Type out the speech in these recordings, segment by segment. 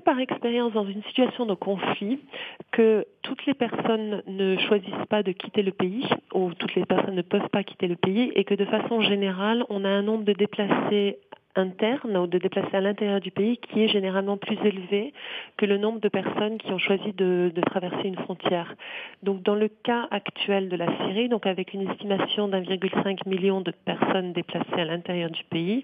par expérience dans une situation de conflit que toutes les personnes ne choisissent pas de quitter le pays, ou toutes les personnes ne peuvent pas quitter le pays, et que de façon générale, on a un nombre de déplacés interne ou de déplacer à l'intérieur du pays qui est généralement plus élevé que le nombre de personnes qui ont choisi de traverser une frontière. Donc dans le cas actuel de la Syrie, donc avec une estimation d'1,5 million de personnes déplacées à l'intérieur du pays,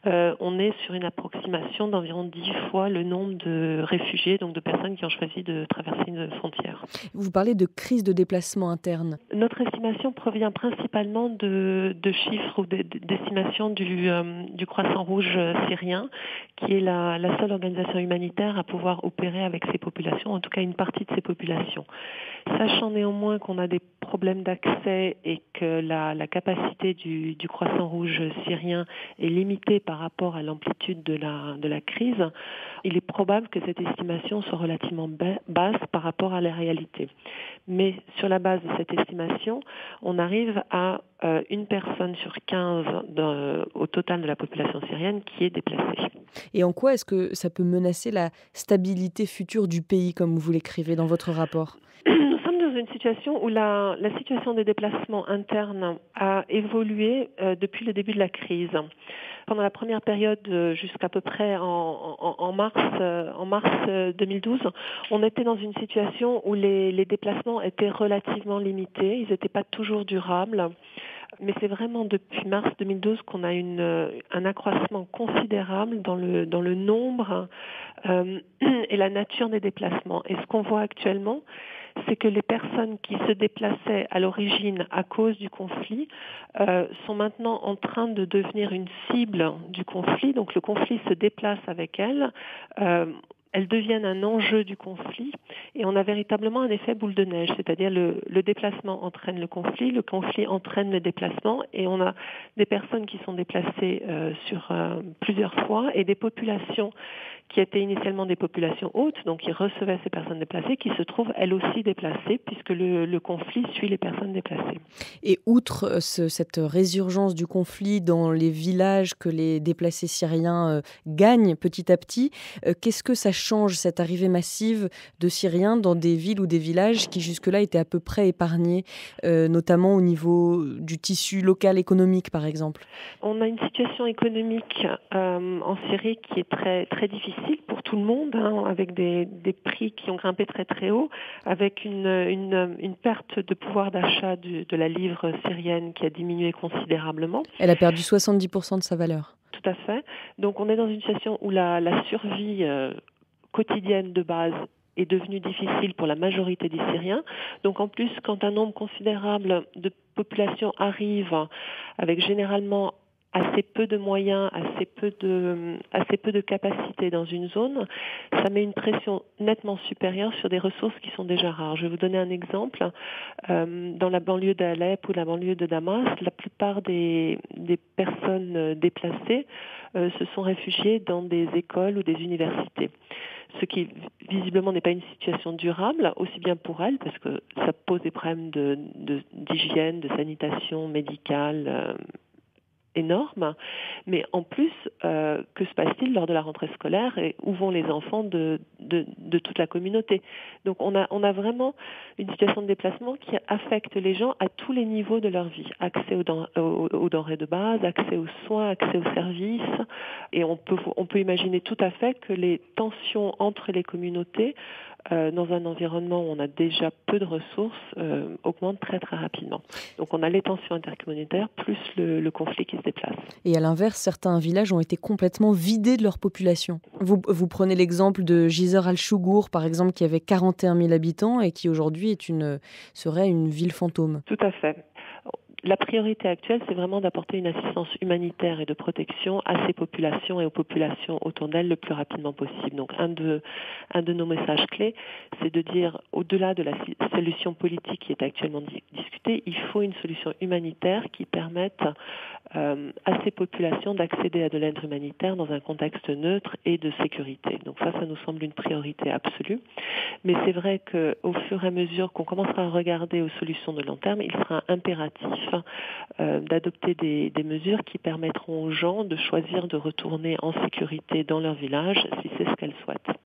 on est sur une approximation d'environ 10 fois le nombre de réfugiés, donc de personnes qui ont choisi de traverser une frontière. Vous parlez de crise de déplacement interne. Notre estimation provient principalement de chiffres ou d'estimations du Croissant Rouge syrien, qui est la seule organisation humanitaire à pouvoir opérer avec ces populations, en tout cas une partie de ces populations. Sachant néanmoins qu'on a des problèmes d'accès et que la capacité du Croissant Rouge syrien est limitée par rapport à l'amplitude de la crise, il est probable que cette estimation soit relativement basse par rapport à la réalité. Mais sur la base de cette estimation, on arrive à une personne sur 15 au total de la population syrienne qui est déplacée. Et en quoi est-ce que ça peut menacer la stabilité future du pays, comme vous l'écrivez dans votre rapport ? Nous sommes dans une situation où la situation des déplacements internes a évolué depuis le début de la crise. Pendant la première période, jusqu'à peu près en mars 2012, on était dans une situation où les déplacements étaient relativement limités. Ils n'étaient pas toujours durables. Mais c'est vraiment depuis mars 2012 qu'on a un accroissement considérable dans le nombre et la nature des déplacements. Et ce qu'on voit actuellement, c'est que les personnes qui se déplaçaient à l'origine à cause du conflit sont maintenant en train de devenir une cible du conflit. Donc le conflit se déplace avec elles. Elles deviennent un enjeu du conflit et on a véritablement un effet boule de neige, c'est-à-dire le déplacement entraîne le conflit entraîne le déplacement et on a des personnes qui sont déplacées sur plusieurs fois et des populations qui étaient initialement des populations hautes, donc qui recevaient ces personnes déplacées, qui se trouvent elles aussi déplacées puisque le conflit suit les personnes déplacées. Et outre cette résurgence du conflit dans les villages que les déplacés syriens gagnent petit à petit, qu'est-ce que ça change, cette arrivée massive de Syriens dans des villes ou des villages qui jusque-là étaient à peu près épargnés, notamment au niveau du tissu local économique par exemple ? On a une situation économique en Syrie qui est très, très difficile pour tout le monde, avec des prix qui ont grimpé très très haut, avec une perte de pouvoir d'achat de la livre syrienne qui a diminué considérablement. Elle a perdu 70% de sa valeur. Tout à fait. Donc on est dans une situation où la survie quotidienne de base est devenue difficile pour la majorité des Syriens. Donc en plus, quand un nombre considérable de populations arrive avec généralement assez peu de moyens, assez peu de capacités dans une zone, ça met une pression nettement supérieure sur des ressources qui sont déjà rares. Je vais vous donner un exemple. Dans la banlieue d'Alep ou la banlieue de Damas, la plupart des personnes déplacées se sont réfugiées dans des écoles ou des universités. Ce qui visiblement n'est pas une situation durable, aussi bien pour elles, parce que ça pose des problèmes d'hygiène, de sanitation médicale énorme, mais en plus, que se passe-t-il lors de la rentrée scolaire et où vont les enfants de toute la communauté? Donc on a vraiment une situation de déplacement qui affecte les gens à tous les niveaux de leur vie. Accès aux denrées de base, accès aux soins, accès aux services, et on peut imaginer tout à fait que les tensions entre les communautés dans un environnement où on a déjà peu de ressources augmentent très très rapidement. Donc on a les tensions intercommunautaires plus le conflit qui se déplace. Et à l'inverse, certains villages ont été complètement vidés de leur population. Vous prenez l'exemple de Jizr al-Chougour, par exemple, qui avait 41 000 habitants et qui aujourd'hui serait une ville fantôme. Tout à fait. La priorité actuelle, c'est vraiment d'apporter une assistance humanitaire et de protection à ces populations et aux populations autour d'elles le plus rapidement possible. Donc un de nos messages clés, c'est de dire, au-delà de la solution politique qui est actuellement discutée, il faut une solution humanitaire qui permette à ces populations d'accéder à de l'aide humanitaire dans un contexte neutre et de sécurité. Donc ça nous semble une priorité absolue. Mais c'est vrai qu'au fur et à mesure qu'on commencera à regarder aux solutions de long terme, il sera impératif d'adopter des mesures qui permettront aux gens de choisir de retourner en sécurité dans leur village si c'est ce qu'elles souhaitent.